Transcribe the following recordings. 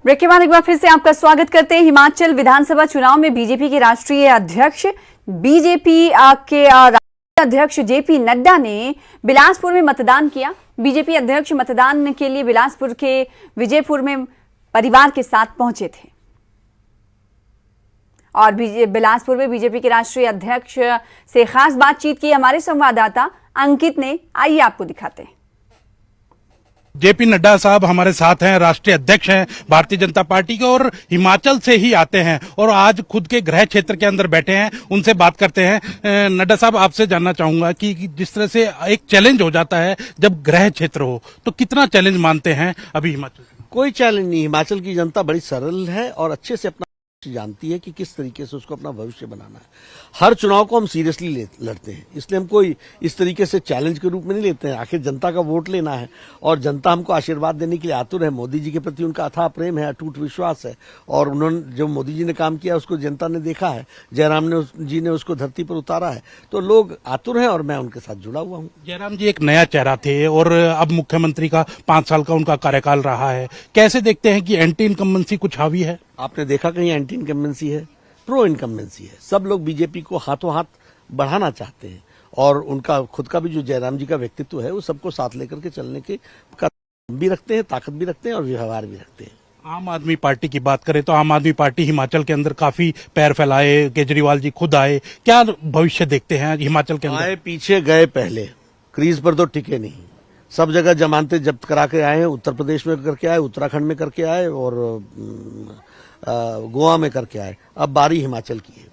Break के बाद एक बार फिर से आपका स्वागत करते हैं। हिमाचल विधानसभा चुनाव में बीजेपी के राष्ट्रीय अध्यक्ष जेपी नड्डा ने बिलासपुर में मतदान किया। बीजेपी अध्यक्ष मतदान के लिए बिलासपुर के विजयपुर में परिवार के साथ पहुंचे थे और बिलासपुर में बीजेपी के राष्ट्रीय अध्यक्ष से खास बातचीत की हमारे संवाददाता अंकित ने। आइए आपको दिखाते हैं। जेपी नड्डा साहब हमारे साथ हैं, राष्ट्रीय अध्यक्ष हैं भारतीय जनता पार्टी के और हिमाचल से ही आते हैं और आज खुद के गृह क्षेत्र के अंदर बैठे हैं। उनसे बात करते हैं। नड्डा साहब, आपसे जानना चाहूंगा कि जिस तरह से एक चैलेंज हो जाता है जब गृह क्षेत्र हो, तो कितना चैलेंज मानते हैं अभी हिमाचल? कोई चैलेंज नहीं। हिमाचल की जनता बड़ी सरल है और अच्छे से अपना जानती है कि किस तरीके से उसको अपना भविष्य बनाना है। हर चुनाव को हम सीरियसली लड़ते हैं, इसलिए हम कोई इस तरीके से चैलेंज के रूप में नहीं लेते हैं। आखिर जनता का वोट लेना है और जनता हमको आशीर्वाद देने के लिए आतुर है। मोदी जी के प्रति उनका अथाह प्रेम है, अटूट विश्वास है और उन्होंने जो मोदी जी ने काम किया उसको जनता ने देखा है। जयराम जी ने उसको धरती पर उतारा है, तो लोग आतुर हैं और मैं उनके साथ जुड़ा हुआ हूँ। जयराम जी एक नया चेहरा थे और अब मुख्यमंत्री का 5 साल का उनका कार्यकाल रहा है। कैसे देखते हैं कि एंटी इनकम्बेंसी कुछ हावी है? आपने देखा कहीं एंटी इनकम्बेंसी है? प्रो इनकम्बेंसी है। सब लोग बीजेपी को हाथों हाथ बढ़ाना चाहते हैं और उनका खुद का भी जो जयराम जी का व्यक्तित्व है वो सबको साथ लेकर के चलने के भी रखते हैं, ताकत भी रखते हैं और व्यवहार भी रखते हैं। आम आदमी पार्टी की बात करें तो आम आदमी पार्टी हिमाचल के अंदर काफी पैर फैलाए, केजरीवाल जी खुद आए। क्या भविष्य देखते हैं हिमाचल के अंदर? आए पीछे गए पहले, क्रीज पर तो टिके नहीं। सब जगह जमानतें जब्त करा के आए हैं। उत्तर प्रदेश में करके आए, उत्तराखंड में करके आए और गोवा में करके आए। अब बारी हिमाचल की है।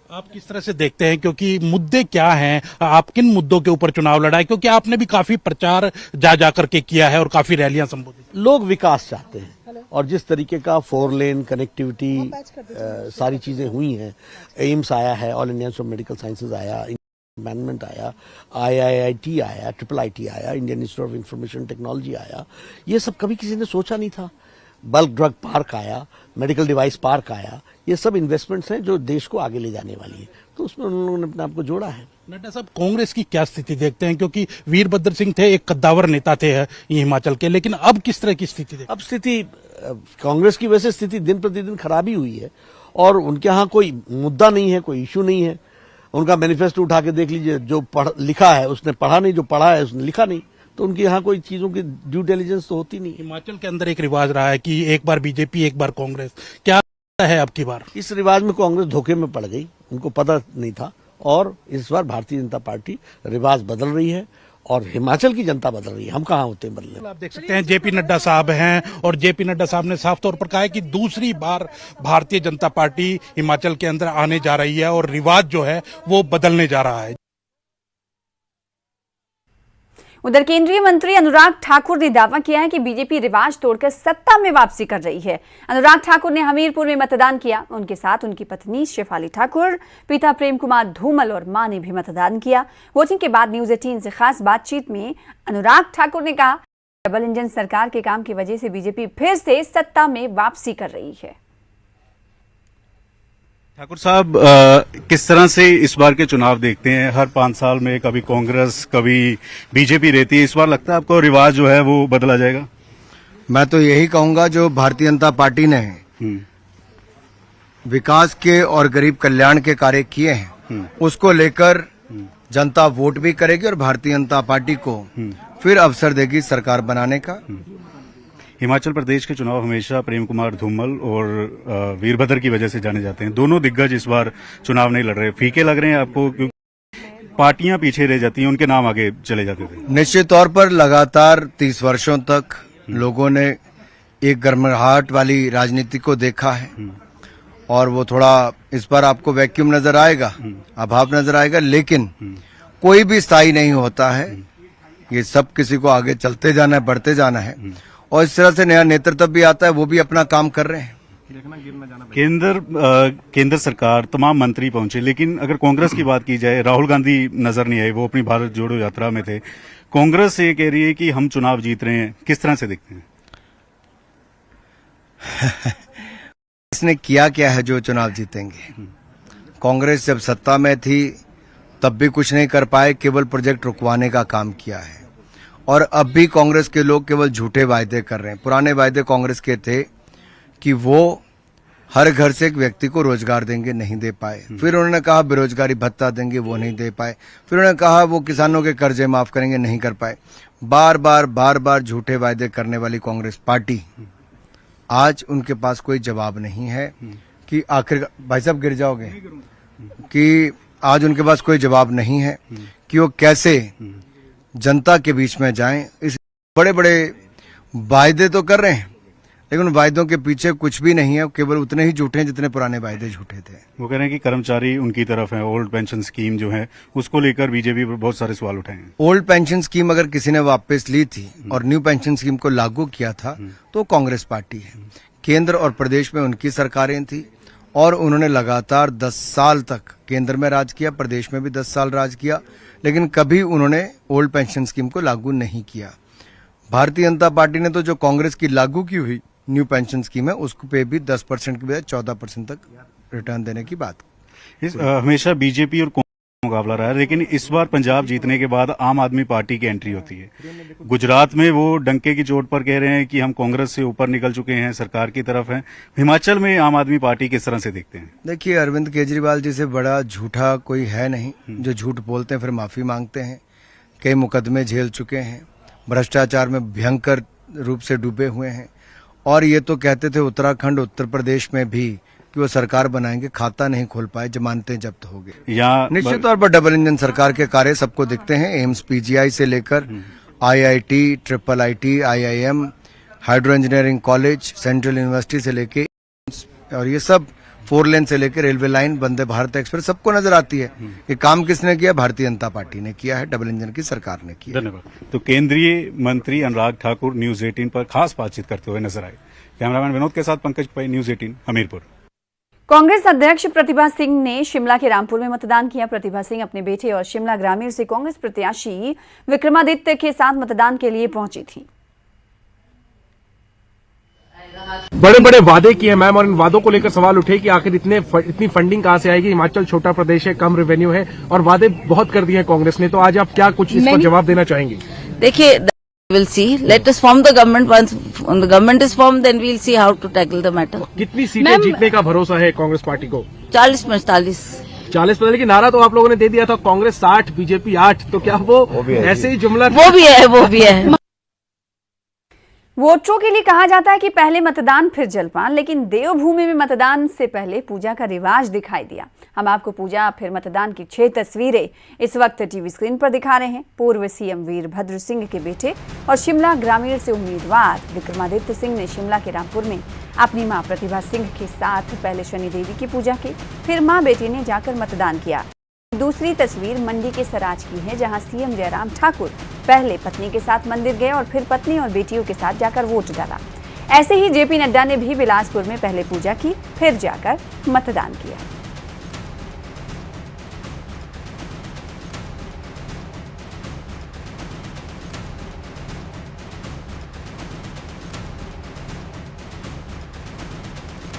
आप किस तरह से देखते हैं, क्योंकि मुद्दे क्या हैं? आप किन मुद्दों के ऊपर चुनाव लड़ा है? क्योंकि आपने भी काफी प्रचार जा करके किया है और काफी रैलियां संबोधित। लोग विकास चाहते हैं और जिस तरीके का 4 लेन कनेक्टिविटी सारी चीजें हुई हैं, एम्स आया है, all India institute of medical sciences आया, मैनेजमेंट आया, IIIT आया, IIIT आया, Indian institute of information technology आया, ये सब कभी किसी ने सोचा नहीं था। बल्क ड्रग पार्क आया, मेडिकल डिवाइस पार्क आया, ये सब इन्वेस्टमेंट्स हैं जो देश को आगे ले जाने वाली है, तो उसमें उन्होंने अपने आप को जोड़ा है। नड्डा साहब, कांग्रेस की क्या स्थिति देखते हैं? क्योंकि वीरभद्र सिंह थे, एक कद्दावर नेता थे हिमाचल के, लेकिन अब किस तरह की स्थिति देखते? अब स्थिति कांग्रेस की वजह से स्थिति दिन प्रतिदिन खराबी हुई है और उनके यहाँ कोई मुद्दा नहीं है, कोई इश्यू नहीं है। उनका मैनिफेस्टो उठा के देख लीजिए, जो लिखा है उसने पढ़ा नहीं, जो पढ़ा है उसने लिखा नहीं, तो उनके यहाँ कोई चीजों की ड्यू डिलिजेंस तो होती नहीं। हिमाचल के अंदर एक रिवाज रहा है कि एक बार बीजेपी एक बार कांग्रेस, क्या है अब की बार? इस रिवाज में कांग्रेस धोखे में पड़ गई, उनको पता नहीं था और इस बार भारतीय जनता पार्टी रिवाज बदल रही है और हिमाचल की जनता बदल रही है। हम कहाँ होते हैं बदलने? आप देख सकते हैं जेपी नड्डा साहब हैं और जेपी नड्डा साहब ने साफ तौर पर कहा है कि दूसरी बार भारतीय जनता पार्टी हिमाचल के अंदर आने जा रही है और रिवाज जो है वो बदलने जा रहा है। उधर केंद्रीय मंत्री अनुराग ठाकुर ने दावा किया है कि बीजेपी रिवाज तोड़कर सत्ता में वापसी कर रही है। अनुराग ठाकुर ने हमीरपुर में मतदान किया। उनके साथ उनकी पत्नी शेफाली ठाकुर, पिता प्रेम कुमार धूमल और मां ने भी मतदान किया। वोटिंग के बाद न्यूज 18 से खास बातचीत में अनुराग ठाकुर ने कहा, डबल इंजन सरकार के काम की वजह से बीजेपी फिर से सत्ता में वापसी कर रही है। ठाकुर साहब, किस तरह से इस बार के चुनाव देखते हैं? हर 5 साल में कभी कांग्रेस कभी बीजेपी रहती है, इस बार लगता है आपको रिवाज जो है वो बदला जाएगा? मैं तो यही कहूंगा, जो भारतीय जनता पार्टी ने विकास के और गरीब कल्याण के कार्य किए हैं उसको लेकर जनता वोट भी करेगी और भारतीय जनता पार्टी को फिर अवसर देगी सरकार बनाने का। हिमाचल प्रदेश के चुनाव हमेशा प्रेम कुमार धूमल और वीरभद्र की वजह से जाने जाते हैं। दोनों दिग्गज इस बार चुनाव नहीं लड़ रहे, फीके लग रहे हैं आपको? क्योंकि पार्टियां पीछे रह जाती हैं, उनके नाम आगे चले जाते थे। निश्चित तौर पर लगातार 30 वर्षों तक लोगों ने एक गर्माहट वाली राजनीति को देखा है और वो थोड़ा इस पर आपको वैक्यूम नजर आएगा, अभाव नजर आएगा, लेकिन कोई भी स्थायी नहीं होता है। ये सब किसी को आगे चलते जाना है, बढ़ते जाना है और इस तरह से नया नेतृत्व भी आता है, वो भी अपना काम कर रहे हैं। केंद्र सरकार, तमाम मंत्री पहुंचे, लेकिन अगर कांग्रेस की बात की जाए, राहुल गांधी नजर नहीं आए, वो अपनी भारत जोड़ो यात्रा में थे। कांग्रेस ये कह रही है कि हम चुनाव जीत रहे हैं, किस तरह से देखते हैं? इसने किया क्या है जो चुनाव जीतेंगे? कांग्रेस जब सत्ता में थी तब भी कुछ नहीं कर पाए, केवल प्रोजेक्ट रुकवाने का काम किया है और अब भी कांग्रेस के लोग केवल झूठे वायदे कर रहे हैं। पुराने वायदे कांग्रेस के थे कि वो हर घर से एक व्यक्ति को रोजगार देंगे, नहीं दे पाए। फिर उन्होंने कहा बेरोजगारी भत्ता देंगे, वो नहीं दे पाए। फिर उन्होंने कहा वो किसानों के कर्जे माफ करेंगे, नहीं कर पाए। बार बार झूठे वायदे करने वाली कांग्रेस पार्टी आज उनके पास कोई जवाब नहीं है कि आखिर, भाई साहब गिर जाओगे, कि आज उनके पास कोई जवाब नहीं है कि वो कैसे जनता के बीच में जाएं। इस बड़े बड़े वायदे तो कर रहे हैं, लेकिन वायदों के पीछे कुछ भी नहीं है, केवल उतने ही झूठे हैं जितने पुराने वायदे झूठे थे। वो कह रहे हैं कि कर्मचारी उनकी तरफ है, ओल्ड पेंशन स्कीम जो है उसको लेकर बीजेपी पर बहुत सारे सवाल उठाए हैं। ओल्ड पेंशन स्कीम अगर किसी ने वापस ली थी और न्यू पेंशन स्कीम को लागू किया था तो कांग्रेस पार्टी है। केंद्र और प्रदेश में उनकी सरकारें थी और उन्होंने लगातार 10 साल तक केंद्र में राज किया, प्रदेश में भी 10 साल राज किया, लेकिन कभी उन्होंने ओल्ड पेंशन स्कीम को लागू नहीं किया। भारतीय जनता पार्टी ने तो जो कांग्रेस की लागू की हुई न्यू पेंशन स्कीम है उसको पे भी 10% की बजाय 14% तक रिटर्न देने की बात। हमेशा बीजेपी और कांग्रेस का मुकाबला रहा है, लेकिन इस बार पंजाब जीतने के बाद आम आदमी पार्टी की एंट्री होती है। गुजरात में वो डंके की चोट पर कह रहे हैं कि हम कांग्रेस से ऊपर निकल चुके हैं, सरकार की तरफ हैं। हिमाचल में आम आदमी पार्टी किस तरह से देखते हैं? देखिए, अरविंद केजरीवाल जी से बड़ा झूठा कोई है नहीं, जो झूठ बोलते हैं फिर माफी मांगते हैं। कई मुकदमे झेल चुके हैं, भ्रष्टाचार में भयंकर रूप से डूबे हुए हैं, और ये तो कहते थे उत्तराखंड उत्तर प्रदेश में भी कि वो सरकार बनाएंगे, खाता नहीं खोल पाए, जमानतें जब्त हो गई। निश्चित तौर पर डबल इंजन सरकार के कार्य सबको दिखते हैं। एम्स पीजीआई से लेकर IIT, triple IT, IIM, hydro engineering college, central university से लेके, और ये सब 4 लेन से लेकर railway line, Vande Bharat express, सबको नजर आती है। ये काम किसने किया? भारतीय जनता पार्टी ने किया है, डबल इंजन की सरकार ने किया। धन्यवाद। तो केंद्रीय मंत्री अनुराग ठाकुर न्यूज 18 पर खास बातचीत करते हुए नजर आए। कैमरामैन विनोद के साथ पंकज पै, न्यूज 18 हमीरपुर। कांग्रेस अध्यक्ष प्रतिभा सिंह ने शिमला के रामपुर में मतदान किया। प्रतिभा सिंह अपने बेटे और शिमला ग्रामीण से कांग्रेस प्रत्याशी विक्रमादित्य के साथ मतदान के लिए पहुंची थी। बड़े बड़े वादे किए मैम, और इन वादों को लेकर सवाल उठे कि आखिर इतनी फंडिंग कहां से आएगी? हिमाचल छोटा प्रदेश है, कम रेवेन्यू है, और वादे बहुत कर दिए हैं कांग्रेस ने। तो आज आप क्या कुछ इस पर जवाब देना चाहेंगे? देखिए, we'll see. Let us form the government. Once the government is formed, then we'll see how to tackle the matter. कितनी सीटें जीतने का भरोसा है कांग्रेस पार्टी को? 40 में 40। 40 पर, लेकिन नारा तो आप लोगों ने दे दिया था कांग्रेस 60, बीजेपी 8, तो क्या वो ऐसे ही जुमला? वो भी है। वोटरों के लिए कहा जाता है कि पहले मतदान फिर जलपान, लेकिन देवभूमि में मतदान से पहले पूजा का रिवाज दिखाई दिया। हम आपको पूजा फिर मतदान की 6 तस्वीरें इस वक्त टीवी स्क्रीन पर दिखा रहे हैं। पूर्व सीएम वीरभद्र सिंह के बेटे और शिमला ग्रामीण से उम्मीदवार विक्रमादित्य सिंह ने शिमला के रामपुर में अपनी मां प्रतिभा सिंह के साथ पहले शनि देवी की पूजा की, फिर मां बेटी ने जाकर मतदान किया। दूसरी तस्वीर मंडी के सराज की है, जहां सीएम जयराम ठाकुर पहले पत्नी के साथ मंदिर गए और फिर पत्नी और बेटियों के साथ जाकर वोट डाला। ऐसे ही जेपी नड्डा ने भी बिलासपुर में पहले पूजा की, फिर जाकर मतदान किया।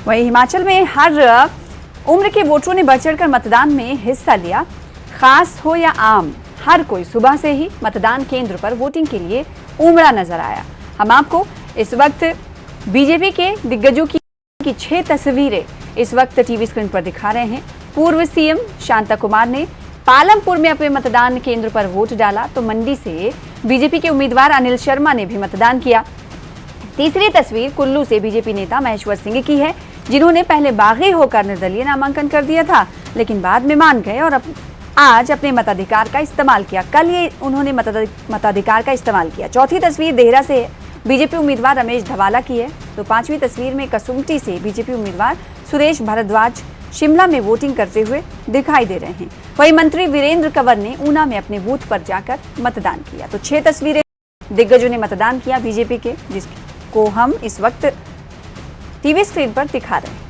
वहीं हिमाचल में हर उम्र के वोटरों ने बढ़ चढ़कर मतदान में हिस्सा लिया। खास हो या आम, हर कोई सुबह से ही मतदान केंद्र पर वोटिंग के लिए उमड़ा नजर आया। हम आपको इस वक्त बीजेपी के दिग्गजों की 6 तस्वीरें इस वक्त टीवी स्क्रीन पर दिखा रहे हैं। पूर्व सीएम शांता कुमार ने पालमपुर में अपने मतदान केंद्र पर वोट डाला, तो मंडी से बीजेपी के उम्मीदवार अनिल शर्मा ने भी मतदान किया। तीसरी तस्वीर कुल्लू से बीजेपी नेता महेश्वर सिंह की है, जिन्होंने पहले बागी होकर निर्दलीय नामांकन कर दिया था, लेकिन बाद में मान गए और आज अपने मताधिकार का इस्तेमाल किया। कल ये उन्होंने मताधिकार का इस्तेमाल किया। चौथी तस्वीर देहरा से बीजेपी उम्मीदवार रमेश धवाला की है, तो 5वीं तस्वीर में कसुम्पटी से बीजेपी उम्मीदवार सुरेश भारद्वाज शिमला में वोटिंग करते हुए दिखाई दे रहे हैं। वहीं मंत्री वीरेंद्र कंवर ने ऊना में अपने बूथ पर जाकर मतदान किया। तो 6 तस्वीरें दिग्गजों ने मतदान किया बीजेपी के, जिसको हम इस वक्त टीवी स्क्रीन पर दिखा रहे हैं।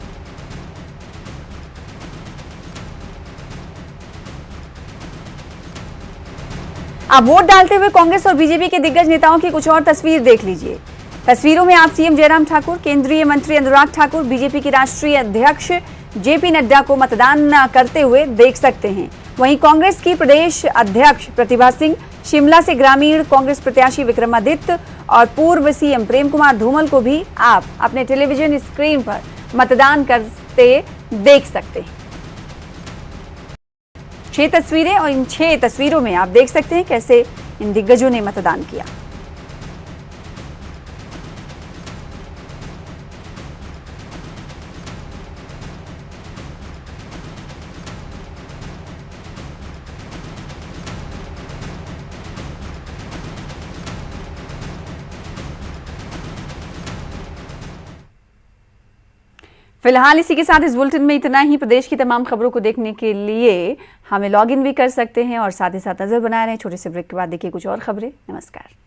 अब वोट डालते हुए कांग्रेस और बीजेपी के दिग्गज नेताओं की कुछ और तस्वीर देख लीजिए। तस्वीरों में आप सीएम जयराम ठाकुर, केंद्रीय मंत्री अनुराग ठाकुर, बीजेपी के राष्ट्रीय अध्यक्ष जेपी नड्डा को मतदान करते हुए देख सकते हैं। वहीं कांग्रेस की प्रदेश अध्यक्ष प्रतिभा सिंह शिमला से ग्रामीण कांग्रेस प्रत्याशी विक्रमादित्य और पूर्व सीएम प्रेम कुमार धूमल को भी आप अपने टेलीविजन स्क्रीन पर मतदान करते देख सकते हैं। 6 तस्वीरें और इन 6 तस्वीरों में आप देख सकते हैं कैसे इन दिग्गजों ने मतदान किया। फिलहाल इसी के साथ इस बुलेटिन में इतना ही। प्रदेश की तमाम खबरों को देखने के लिए हमें लॉगिन भी कर सकते हैं और साथ ही साथ नजर बनाए रहें। छोटे से ब्रेक के बाद देखिए कुछ और खबरें। नमस्कार।